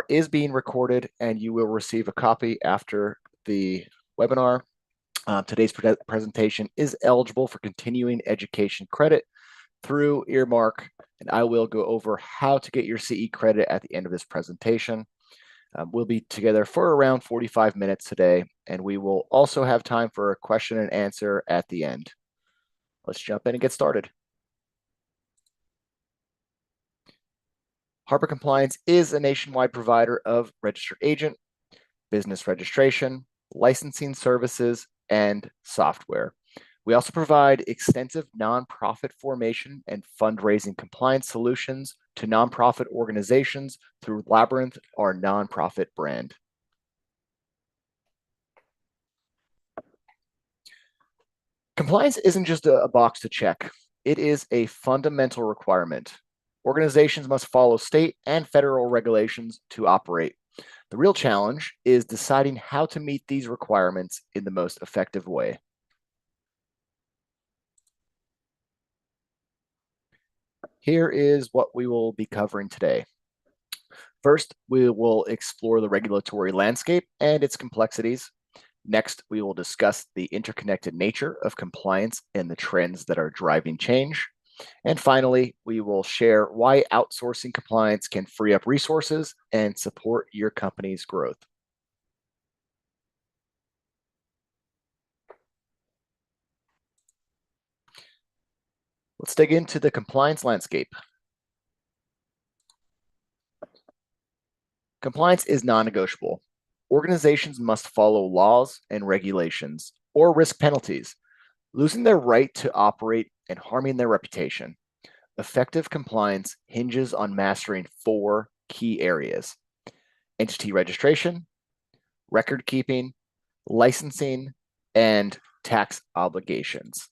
is being recorded and you will receive a copy after the webinar. Today's presentation is eligible for continuing education credit through Earmark, and I will go over how to get your CE credit at the end of this presentation. We'll be together for around 45 minutes today, and we will also have time for a question and answer at the end. Let's jump in and get started. Harbor Compliance is a nationwide provider of registered agent, business registration, licensing services, and software. We also provide extensive nonprofit formation and fundraising compliance solutions to nonprofit organizations through Labyrinth, our nonprofit brand. Compliance isn't just a box to check. It is a fundamental requirement. Organizations must follow state and federal regulations to operate. The real challenge is deciding how to meet these requirements in the most effective way. Here is what we will be covering today. First, we will explore the regulatory landscape and its complexities. Next, we will discuss the interconnected nature of compliance and the trends that are driving change. And finally, we will share why outsourcing compliance can free up resources and support your company's growth. Let's dig into the compliance landscape. Compliance is non-negotiable. Organizations must follow laws and regulations or risk penalties, losing their right to operate and harming their reputation. Effective compliance hinges on mastering 4 key areas: entity registration, record keeping, licensing, and tax obligations.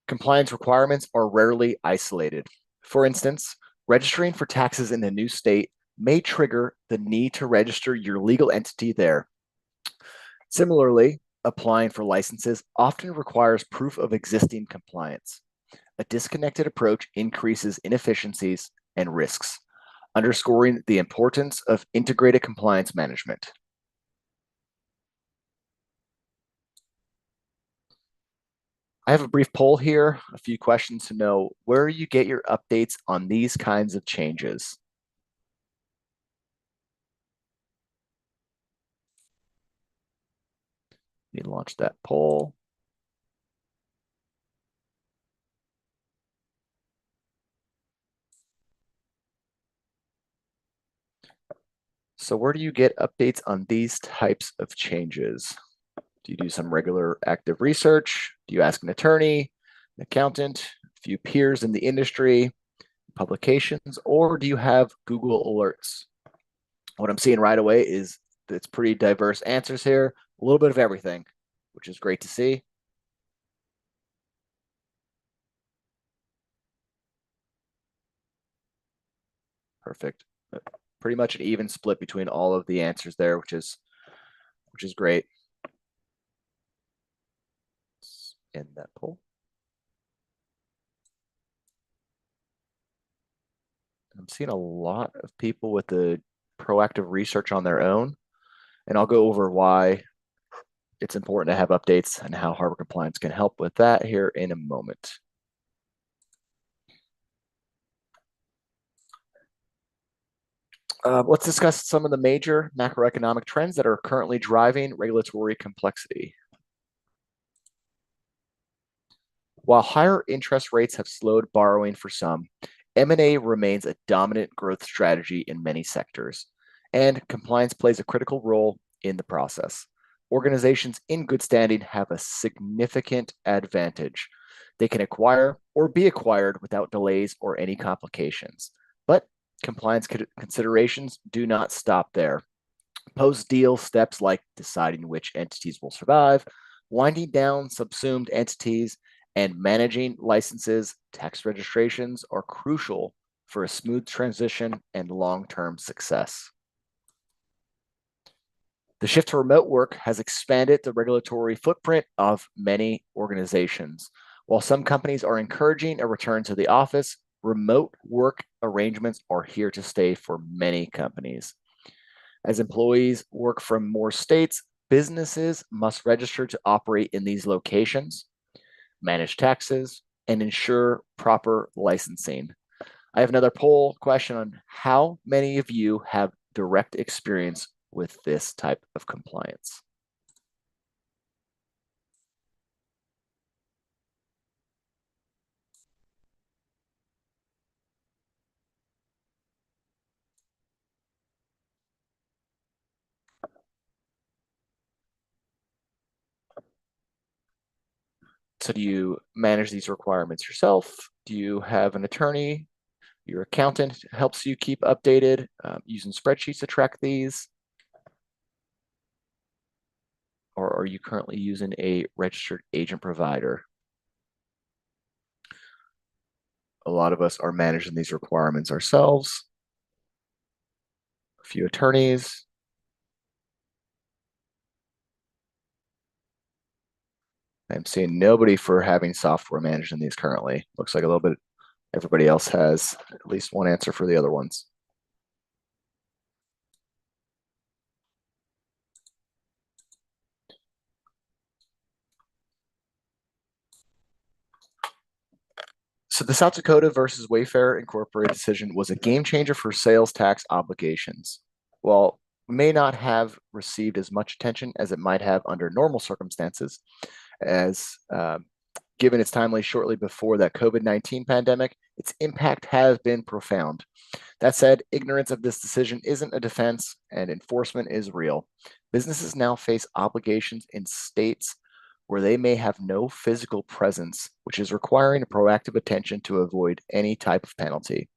Compliance requirements are rarely isolated. For instance, registering for taxes in a new state may trigger the need to register your legal entity there. Similarly, applying for licenses often requires proof of existing compliance. A disconnected approach increases inefficiencies and risks, underscoring the importance of integrated compliance management. I have a brief poll here, a few questions to know where you get your updates on these kinds of changes. Let me launch that poll. So where do you get updates on these types of changes? Do you do some regular active research? Do you ask an attorney, an accountant, a few peers in the industry, publications, or do you have Google alerts? What I'm seeing right away is that it's pretty diverse answers here, a little bit of everything, which is great to see. Perfect. Pretty much an even split between all of the answers there, which is great. Let's end that poll. I'm seeing a lot of people with the proactive research on their own, and I'll go over why it's important to have updates and how Harbor Compliance can help with that here in a moment. Let's discuss some of the major macroeconomic trends that are currently driving regulatory complexity. While higher interest rates have slowed borrowing for some, M&A remains a dominant growth strategy in many sectors, and compliance plays a critical role in the process. Organizations in good standing have a significant advantage. They can acquire or be acquired without delays or any complications. But compliance considerations do not stop there. Post-deal steps like deciding which entities will survive, winding down subsumed entities, and managing licenses, tax registrations are crucial for a smooth transition and long-term success. The shift to remote work has expanded the regulatory footprint of many organizations. While some companies are encouraging a return to the office, remote work arrangements are here to stay for many companies. As employees work from more states, businesses must register to operate in these locations, manage taxes, and ensure proper licensing. I have another poll question on how many of you have direct experience with this type of compliance. So do you manage these requirements yourself? Do you have an attorney? Your accountant helps you keep updated using spreadsheets to track these? Or are you currently using a registered agent provider? A lot of us are managing these requirements ourselves. A few attorneys. I'm seeing nobody for having software managing these currently. Looks like a little bit everybody else has at least one answer for the other ones. So the South Dakota versus Wayfair Incorporated decision was a game changer for sales tax obligations. While it may not have received as much attention as it might have under normal circumstances, as given its timely shortly before that COVID-19 pandemic, its impact has been profound. That said, ignorance of this decision isn't a defense, and enforcement is real. Businesses now face obligations in states where they may have no physical presence, which is requiring a proactive attention to avoid any type of penalty.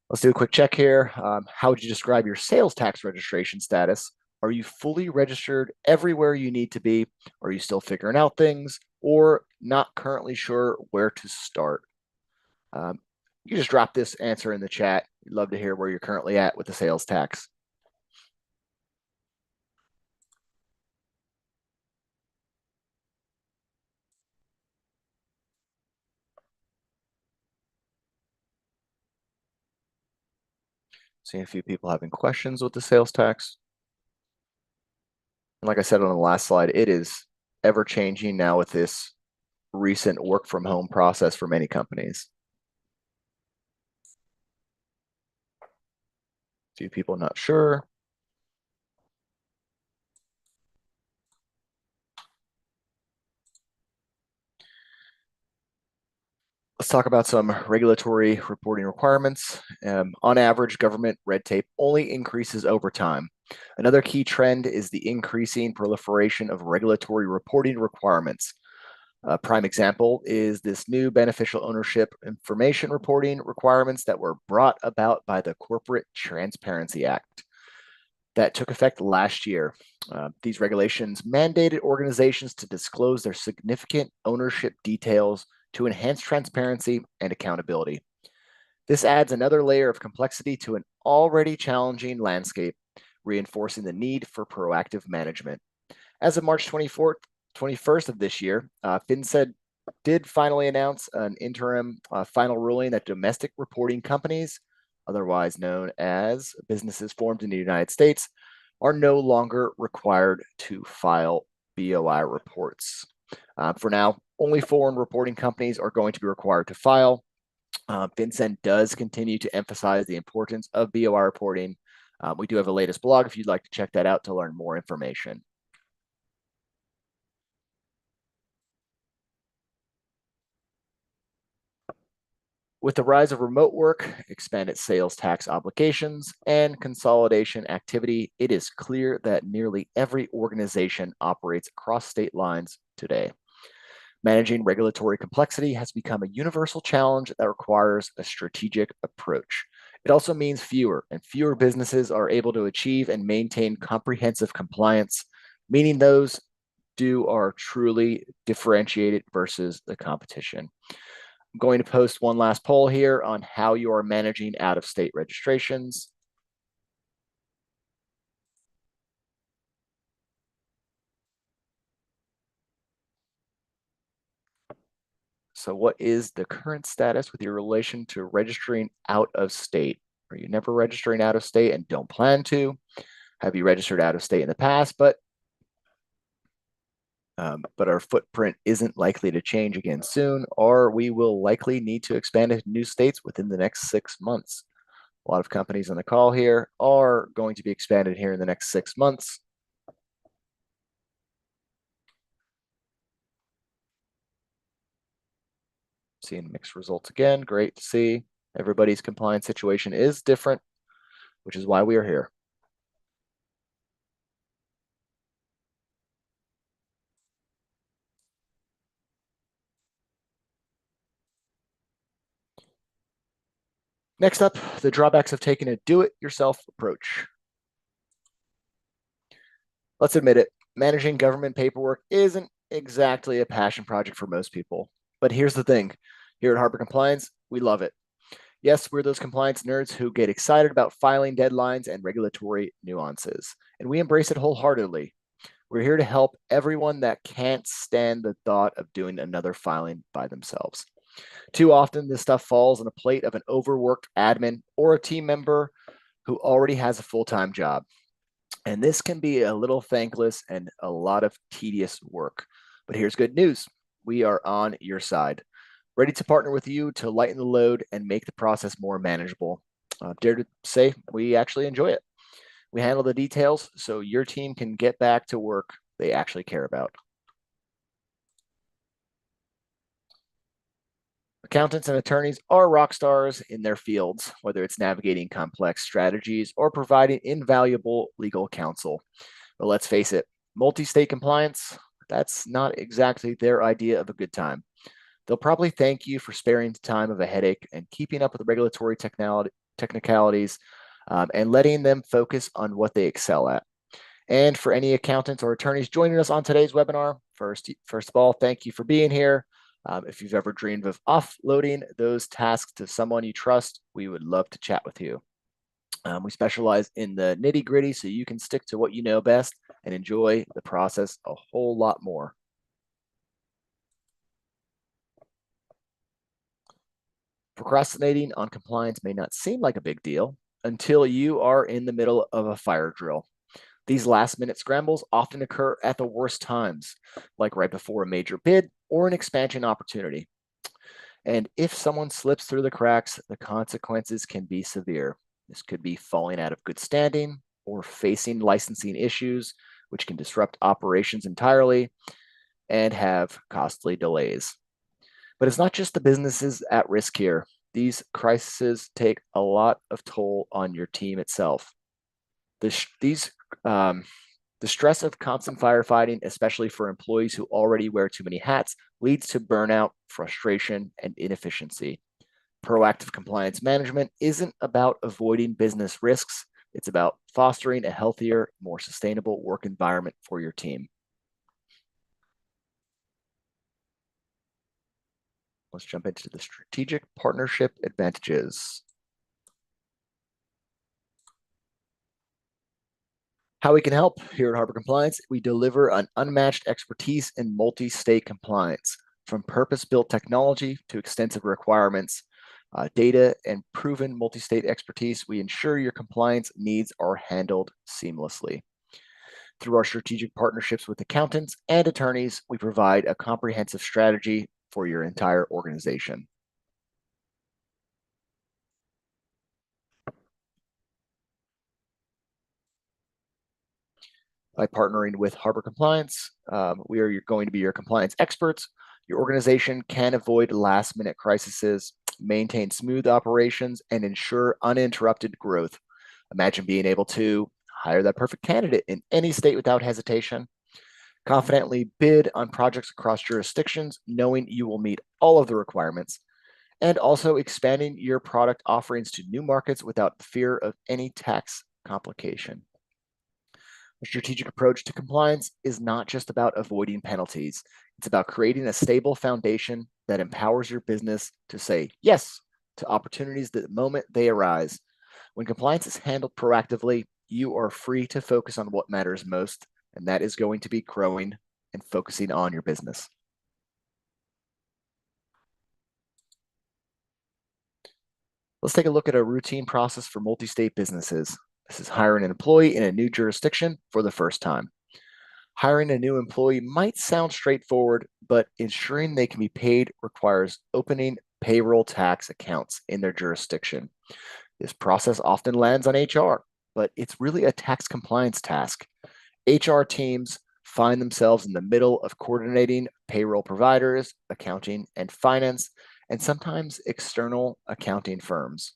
Let's do a quick check here. How would you describe your sales tax registration status? Are you fully registered everywhere you need to be? Are you still figuring out things or not currently sure where to start? You just drop this answer in the chat. We'd love to hear where you're currently at with the sales tax. Seeing a few people having questions with the sales tax. And like I said on the last slide, it is ever changing now with this recent work from home process for many companies. A few people not sure. Let's talk about some regulatory reporting requirements. On average, government red tape only increases over time. Another key trend is the increasing proliferation of regulatory reporting requirements. A prime example is this new beneficial ownership information reporting requirements that were brought about by the Corporate Transparency Act that took effect last year. These regulations mandated organizations to disclose their significant ownership details to enhance transparency and accountability. This adds another layer of complexity to an already challenging landscape, reinforcing the need for proactive management. As of March 24th, 21st of this year, FinCEN did finally announce an interim final ruling that domestic reporting companies, otherwise known as businesses formed in the United States, are no longer required to file BOI reports. For now, only foreign reporting companies are going to be required to file. FinCEN does continue to emphasize the importance of BOI reporting. We do have a latest blog if you'd like to check that out to learn more information. With the rise of remote work, expanded sales tax obligations, and consolidation activity, it is clear that nearly every organization operates across state lines today. Managing regulatory complexity has become a universal challenge that requires a strategic approach. It also means fewer and fewer businesses are able to achieve and maintain comprehensive compliance, meaning those are truly differentiated versus the competition. I'm going to post one last poll here on how you are managing out-of-state registrations. So, what is the current status with your relation to registering out of state? Are you never registering out of state and don't plan to? Have you registered out of state in the past, but our footprint isn't likely to change again soon, or we will likely need to expand into new states within the next 6 months? A lot of companies on the call here are going to be expanded here in the next 6 months. Seeing mixed results again. Great to see. Everybody's compliance situation is different, which is why we are here. Next up, the drawbacks of taking a do-it-yourself approach. Let's admit it, managing government paperwork isn't exactly a passion project for most people. But here's the thing, here at Harbor Compliance, we love it. Yes, we're those compliance nerds who get excited about filing deadlines and regulatory nuances, and we embrace it wholeheartedly. We're here to help everyone that can't stand the thought of doing another filing by themselves. Too often, this stuff falls on a plate of an overworked admin or a team member who already has a full-time job. And this can be a little thankless and a lot of tedious work. But here's good news. We are on your side, ready to partner with you to lighten the load and make the process more manageable. Dare to say we actually enjoy it. We handle the details so your team can get back to work they actually care about. Accountants and attorneys are rock stars in their fields, whether it's navigating complex strategies or providing invaluable legal counsel. But let's face it, multi-state compliance, that's not exactly their idea of a good time. They'll probably thank you for sparing the time of a headache and keeping up with the regulatory technicalities and letting them focus on what they excel at. And for any accountants or attorneys joining us on today's webinar, first of all, thank you for being here. If you've ever dreamed of offloading those tasks to someone you trust, we would love to chat with you. We specialize in the nitty gritty so you can stick to what you know best and enjoy the process a whole lot more. Procrastinating on compliance may not seem like a big deal until you are in the middle of a fire drill. These last-minute scrambles often occur at the worst times, like right before a major bid or an expansion opportunity. And if someone slips through the cracks, the consequences can be severe. This could be falling out of good standing or facing licensing issues, which can disrupt operations entirely and have costly delays. But it's not just the businesses at risk here. These crises take a lot of toll on your team itself. The stress of constant firefighting, especially for employees who already wear too many hats, leads to burnout, frustration, and inefficiency. Proactive compliance management isn't about avoiding business risks. It's about fostering a healthier, more sustainable work environment for your team. Let's jump into the strategic partnership advantages. How we can help here at Harbor Compliance, we deliver an unmatched expertise in multi-state compliance, from purpose-built technology to extensive requirements, data, and proven multi-state expertise. We ensure your compliance needs are handled seamlessly. Through our strategic partnerships with accountants and attorneys, we provide a comprehensive strategy for your entire organization. By partnering with Harbor Compliance, we are going to be your compliance experts. Your organization can avoid last-minute crises, maintain smooth operations, and ensure uninterrupted growth. Imagine being able to hire that perfect candidate in any state without hesitation, confidently bid on projects across jurisdictions, knowing you will meet all of the requirements, and also expanding your product offerings to new markets without fear of any tax complication. A strategic approach to compliance is not just about avoiding penalties. It's about creating a stable foundation that empowers your business to say yes to opportunities the moment they arise. When compliance is handled proactively, you are free to focus on what matters most, and that is going to be growing and focusing on your business. Let's take a look at a routine process for multi-state businesses. This is hiring an employee in a new jurisdiction for the first time. Hiring a new employee might sound straightforward, but ensuring they can be paid requires opening payroll tax accounts in their jurisdiction. This process often lands on HR, but it's really a tax compliance task. HR teams find themselves in the middle of coordinating payroll providers, accounting and finance, and sometimes external accounting firms.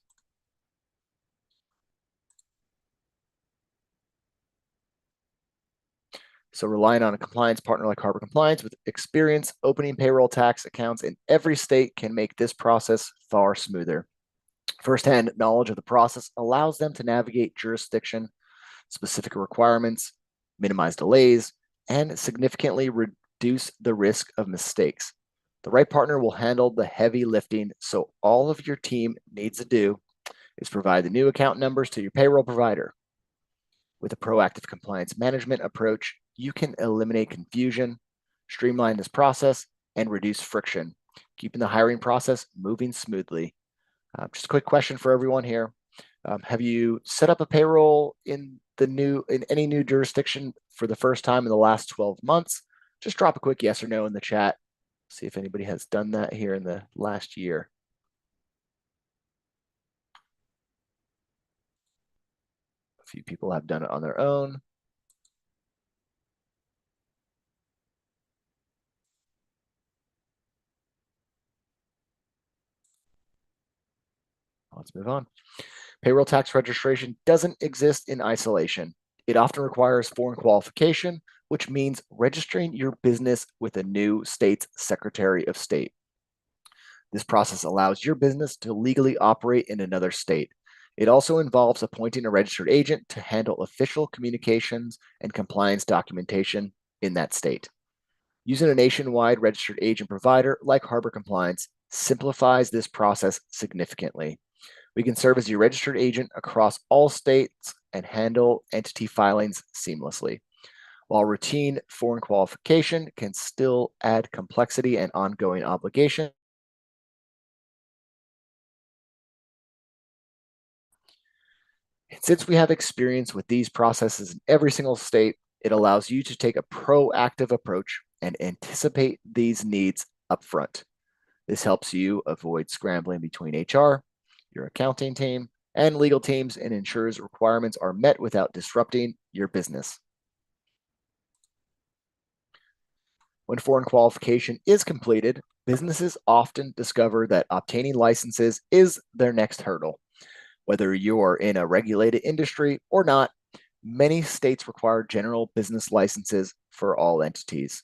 So, relying on a compliance partner like Harbor Compliance with experience opening payroll tax accounts in every state can make this process far smoother. Firsthand knowledge of the process allows them to navigate jurisdiction specific requirements, minimize delays, and significantly reduce the risk of mistakes. The right partner will handle the heavy lifting, so all of your team needs to do is provide the new account numbers to your payroll provider. With a proactive compliance management approach, you can eliminate confusion, streamline this process, and reduce friction, keeping the hiring process moving smoothly. Just a quick question for everyone here. Have you set up a payroll in any new jurisdiction for the first time in the last 12 months? Just drop a quick yes or no in the chat. See if anybody has done that here in the last year. A few people have done it on their own. Let's move on. Payroll tax registration doesn't exist in isolation. It often requires foreign qualification, which means registering your business with a new state's Secretary of State. This process allows your business to legally operate in another state. It also involves appointing a registered agent to handle official communications and compliance documentation in that state. Using a nationwide registered agent provider like Harbor Compliance simplifies this process significantly. We can serve as your registered agent across all states and handle entity filings seamlessly. While routine foreign qualification can still add complexity and ongoing obligation, since we have experience with these processes in every single state, it allows you to take a proactive approach and anticipate these needs upfront. This helps you avoid scrambling between HR, your accounting team, and legal teams and ensures requirements are met without disrupting your business. When foreign qualification is completed, businesses often discover that obtaining licenses is their next hurdle. Whether you're in a regulated industry or not, many states require general business licenses for all entities.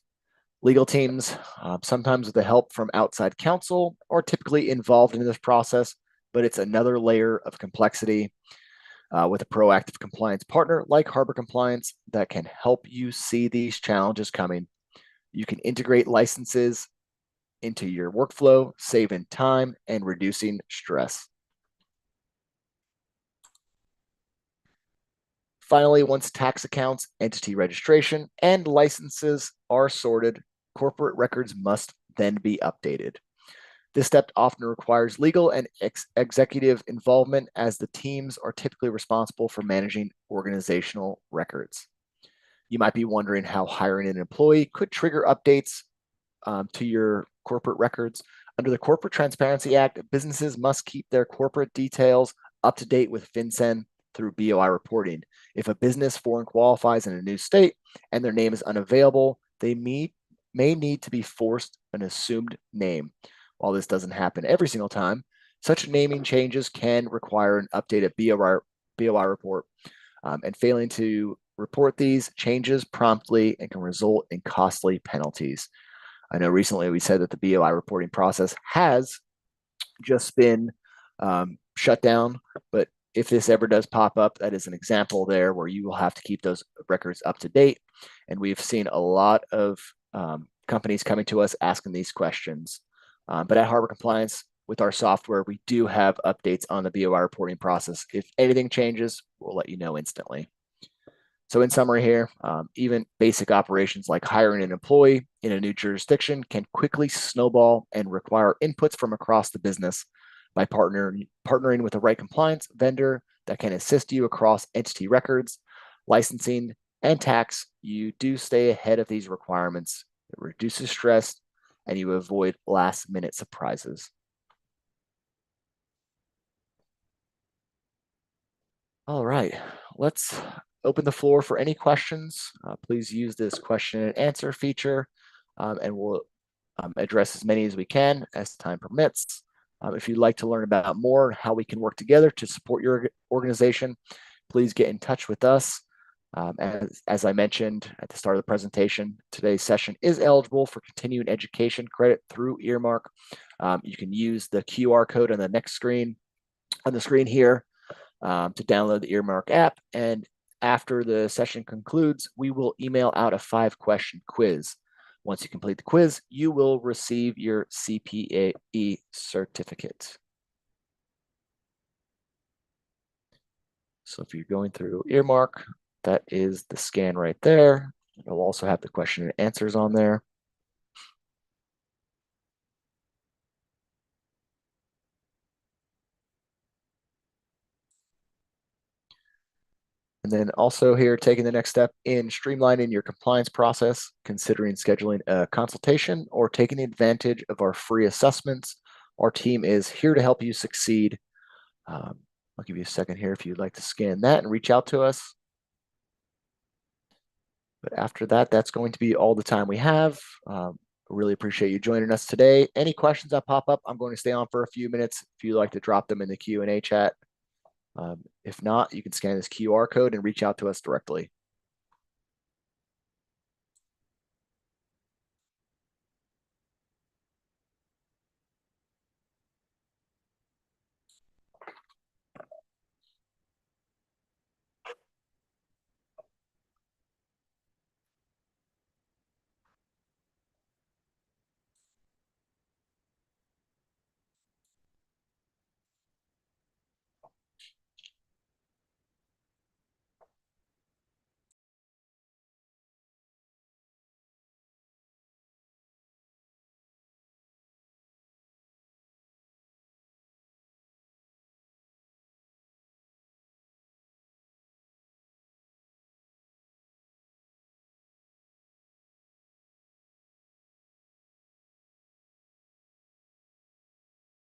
Legal teams, sometimes with the help from outside counsel, are typically involved in this process, but it's another layer of complexity with a proactive compliance partner like Harbor Compliance that can help you see these challenges coming. You can integrate licenses into your workflow, saving time and reducing stress. Finally, once tax accounts, entity registration, and licenses are sorted, corporate records must then be updated. This step often requires legal and executive involvement as the teams are typically responsible for managing organizational records. You might be wondering how hiring an employee could trigger updates to your corporate records. Under the Corporate Transparency Act, businesses must keep their corporate details up to date with FinCEN through BOI reporting. If a business foreign qualifies in a new state and their name is unavailable, they may need to be forced an assumed name. While this doesn't happen every single time, such naming changes can require an updated BOI report, and failing to report these changes promptly and can result in costly penalties. I know recently we said that the BOI reporting process has just been shut down, but if this ever does pop up, that is an example there where you will have to keep those records up to date. And we've seen a lot of companies coming to us asking these questions. But at Harbor Compliance, with our software, we do have updates on the BOI reporting process. If anything changes, we'll let you know instantly. So in summary here, even basic operations like hiring an employee in a new jurisdiction can quickly snowball and require inputs from across the business. By partnering with the right compliance vendor that can assist you across entity records, licensing, and tax, you do stay ahead of these requirements. It reduces stress and you avoid last-minute surprises. All right, let's open the floor for any questions. Please use this question and answer feature, and we'll address as many as we can as time permits. If you'd like to learn about more how we can work together to support your organization, please get in touch with us. As I mentioned at the start of the presentation, today's session is eligible for continuing education credit through Earmark. You can use the QR code on the next screen, on the screen here, to download the Earmark app. And after the session concludes, we will email out a 5-question quiz. Once you complete the quiz, you will receive your CPAE certificate. So if you're going through Earmark, that is the scan right there. It'll also have the question and answers on there. And then also here, taking the next step in streamlining your compliance process, considering scheduling a consultation or taking advantage of our free assessments. Our team is here to help you succeed. I'll give you a second here if you'd like to scan that and reach out to us. But after that, that's going to be all the time we have. Really appreciate you joining us today. Any questions that pop up, I'm going to stay on for a few minutes if you'd like to drop them in the Q&A chat. If not, you can scan this QR code and reach out to us directly.